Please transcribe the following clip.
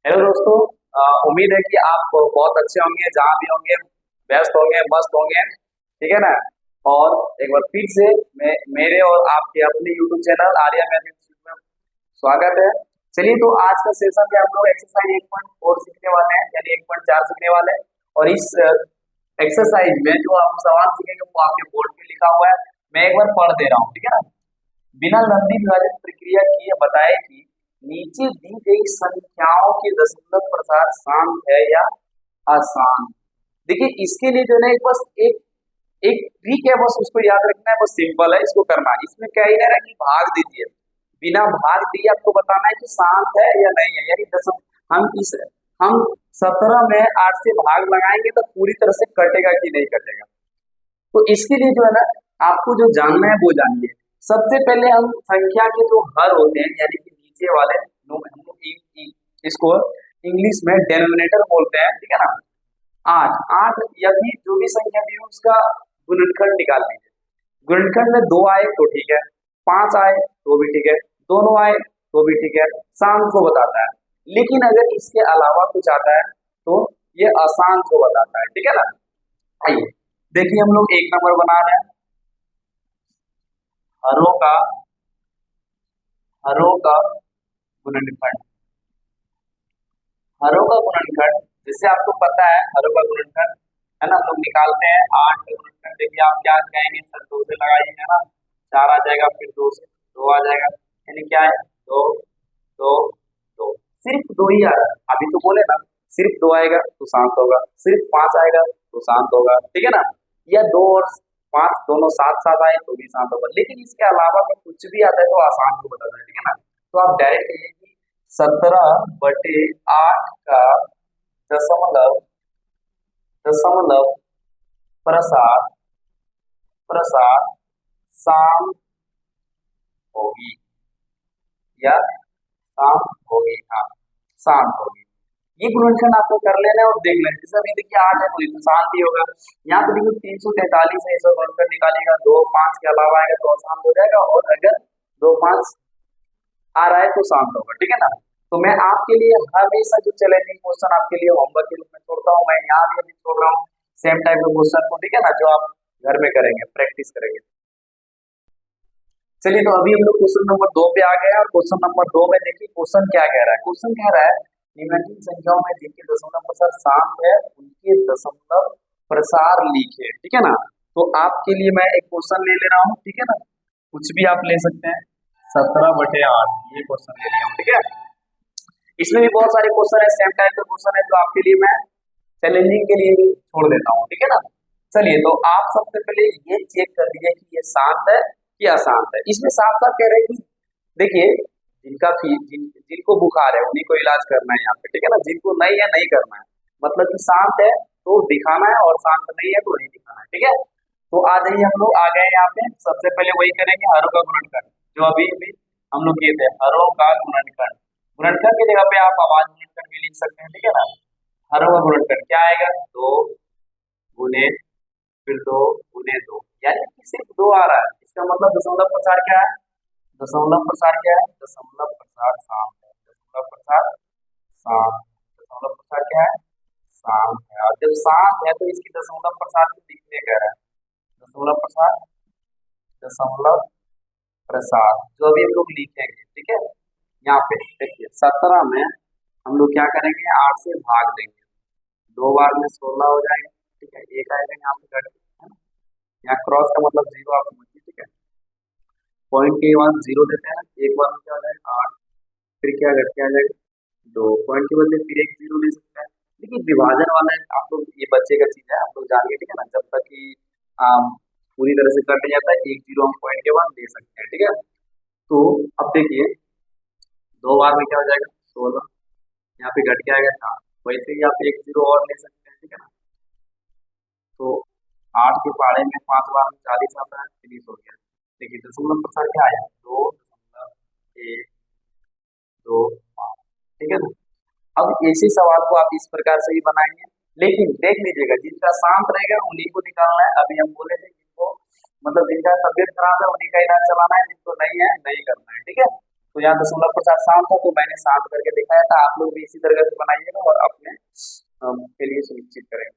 Hello दोस्तों। उम्मीद है कि आप बहुत अच्छे होंगे, जहाँ भी होंगे व्यस्त होंगे, मस्त होंगे। ठीक है ना। और एक बार फिर से मैं मेरे और आपके अपने YouTube channel Arya math institute में स्वागत है। चलिए, तो आज का सेशन में हम लोग एक्सरसाइज 1.4 सीखने वाले हैं, यानी 1.4 सीखने वाले हैं। और इस एक्सरसाइज में जो हम सवाल सीखेंगे वो आपके बोर्ड पे लिखा हुआ है। मैं एक बार पढ़ दे रहा हूँ, ठीक है ना। बिना लंबी विभाजन प्रक्रिया किए बताए कि नीचे दी गई संख्याओं के दशमलव प्रसार शांत है या अशांत। देखिए, इसके लिए जो है ना एक बस एक एक ट्रिक है, बस उसको याद रखना है। बस सिंपल है, इसको करना है। इसमें क्या ही रहा है कि भाग दीजिए। बिना भाग दिए आपको बताना है कि शांत है या नहीं है, यानी दशम हम इस हम 17 में 8 से भाग लगाएंगे तो पूरी तरह से कटेगा कि नहीं कटेगा। तो इसके लिए जो है ना आपको जो जानना है वो जानिए। सबसे पहले हम संख्या के जो हर होते हैं, यानी कि नीचे वाले हम लोग इसको इंग्लिश में डेनोमिनेटर बोलते हैं, ठीक है ना। आठ आठ या फिर जो भी संख्या दी हो उसका गुणनखंड निकाल लीजिए। गुणनखंड में 2 आए तो ठीक है, 5 आए तो भी ठीक है, दोनों आए तो भी ठीक है। शांत को बताता है। लेकिन अगर इसके अलावा कुछ आता है तो ये अशांत को बताता है, ठीक है ना। आइए देखिए, हम लोग एक नंबर बना रहे हैं। हरों का हरों का गुणनखंड। हरों का गुणनखंड जैसे आपको पता है, हरों का गुणनखंड है ना, हम लोग निकालते हैं। 8 का गुणनखंड देखिए, आप क्या कहेंगे सर, 2 से लगाइए, है ना। 4 आ जाएगा, फिर 2 से 2 आ जाएगा, यानी क्या है 2 2 2। सिर्फ 2 ही आ रहा है। अभी तो बोले ना, सिर्फ 2 आएगा तो शांत होगा, सिर्फ 5 आएगा तो शांत होगा, ठीक है ना। या 2 और 5 दोनों साथ साथ आए तो भी शांत होगा। लेकिन इसके अलावा भी कुछ भी आता है तो आसान को बताता है, ठीक है ना। तो आप डायरेक्ट कहिए कि 17/8 का दशमलव दशमलव प्रसार प्रसार शांत होगी या शांत होगी। हाँ, शांत होगी। ये गुणनखंड आपको कर लेना है और देख लेना। जैसे अभी देखिए 8 है तो ये तो शांत ही होगा। यहाँ पे देखिए 343 है, इसका गुणनखंड निकालिएगा, 2 5 के अलावा आएगा तो अशांत हो जाएगा। और अगर 2 5 आ रहा है तो शांत होगा, ठीक है ना। तो मैं आपके लिए हमेशा जो चैलेंजिंग क्वेश्चन आपके लिए होमवर्क के रूप में छोड़ता हूँ, मैं यहाँ भी अभी छोड़ रहा हूँ सेम टाइप के क्वेश्चन को, ठीक है ना, जो आप घर में करेंगे, प्रैक्टिस करेंगे। चलिए, तो अभी हम लोग क्वेश्चन नंबर 2 पे आ गए हैं। और क्वेश्चन नंबर 2 में देखिए क्वेश्चन क्या कह रहा है। क्वेश्चन कह रहा है निम्नलिखित संख्याओं में जिनके दशमलव प्रसार शांत है उनके दशमलव प्रसार लिखे, ठीक है ना। तो आपके लिए मैं एक क्वेश्चन ले ले रहा हूँ, ठीक है ना। कुछ भी आप ले सकते हैं। 17/8 ये क्वेश्चन ले लिया हूँ, ठीक है। इसमें भी बहुत सारे क्वेश्चन है, सेम टाइप के क्वेश्चन है, जो आपके लिए मैं चैलेंजिंग के लिए भी छोड़ देता हूँ, ठीक है ना। चलिए, तो आप सबसे पहले ये चेक कर लीजिए कि ये शांत है कि अशांत है। इसमें साफ साफ कह रहे हैं कि देखिए, जिनको बुखार है उन्हीं को इलाज करना है यहाँ पे, ठीक है ना। जिनको नहीं है नहीं करना है। मतलब कि शांत है तो दिखाना है और शांत नहीं है तो नहीं दिखाना है, ठीक है। तो आ जाइए, हम लोग आ गए यहाँ पे। सबसे पहले वही करेंगे, हरों का गुणनखंड, जो अभी अभी हम लोग किए थे, हरों का गुणनखंड। गुणनखंड की जगह पे आप आवाज गुणनखंड भी लिख सकते हैं, ठीक है ना। हरों का गुणनखंड क्या आएगा, 2 गुने फिर 2 गुने 2, यानी कि सिर्फ 2 आ रहा है। इसका मतलब दशमलव प्रसार क्या है, दशमलव प्रसार क्या है, दशमलव प्रसार शांत है। दशमलव प्रसार शांत, दशमलव प्रसार क्या है, शांत है। और जब शांत है तो इसकी दशमलव प्रसार को लिखने कह रहा है। दशमलव प्रसार, दशमलव प्रसार जो अभी हम लोग लिखेंगे, ठीक है। यहाँ पे देखिए 17 में हम लोग क्या करेंगे, 8 से भाग देंगे। 2 बार में 16 हो जाएगा, ठीक है। एक आएगा यहाँ पे घट के, है ना। यहाँ क्रॉस का मतलब 0 आप समझिए, ठीक है। पॉइंट के बाद 0 देते हैं, एक बार में क्या हो जाएगा 8, फिर क्या घट के आ जाएगा 2, पॉइंट के बदले फिर एक 0 ले सकते हैं। लेकिन विभाजन वाला आप लोग ये बच्चे का चीज है, आप लोग जानिए, ठीक है ना। जब तक कि पूरी तरह से कट नहीं जाता है, एक 0 हम पॉइंट के बाद ले सकते हैं, ठीक है। तो अब देखिए 2 बार में क्या हो जाएगा 16, यहाँ पे घट के आएगा 4, वैसे ही आप एक 0 और ले सकते हैं, ठीक है ना। तो 8 के पहाड़े में 5 बार में 40 आता है, फिनिश हो गया। देखिए दशमलव प्रसार क्या आया, 2.125, ठीक है ना। अब ऐसे सवाल को आप इस प्रकार से ही बनाएंगे। लेकिन देख लीजिएगा, जिनका शांत रहेगा उन्हीं को निकालना है। अभी हम बोले थे जिनको मतलब जिनका तबियत खराब है उन्हीं का इलाज चलाना है, जिनको नहीं है नहीं करना है, ठीक है। तो यहाँ दशमलव प्रसार शांत था, तो मैंने शांत करके दिखाया था। आप लोग भी इसी तरह से बनाइएगा और अपने के लिए सुनिश्चित करेंगे।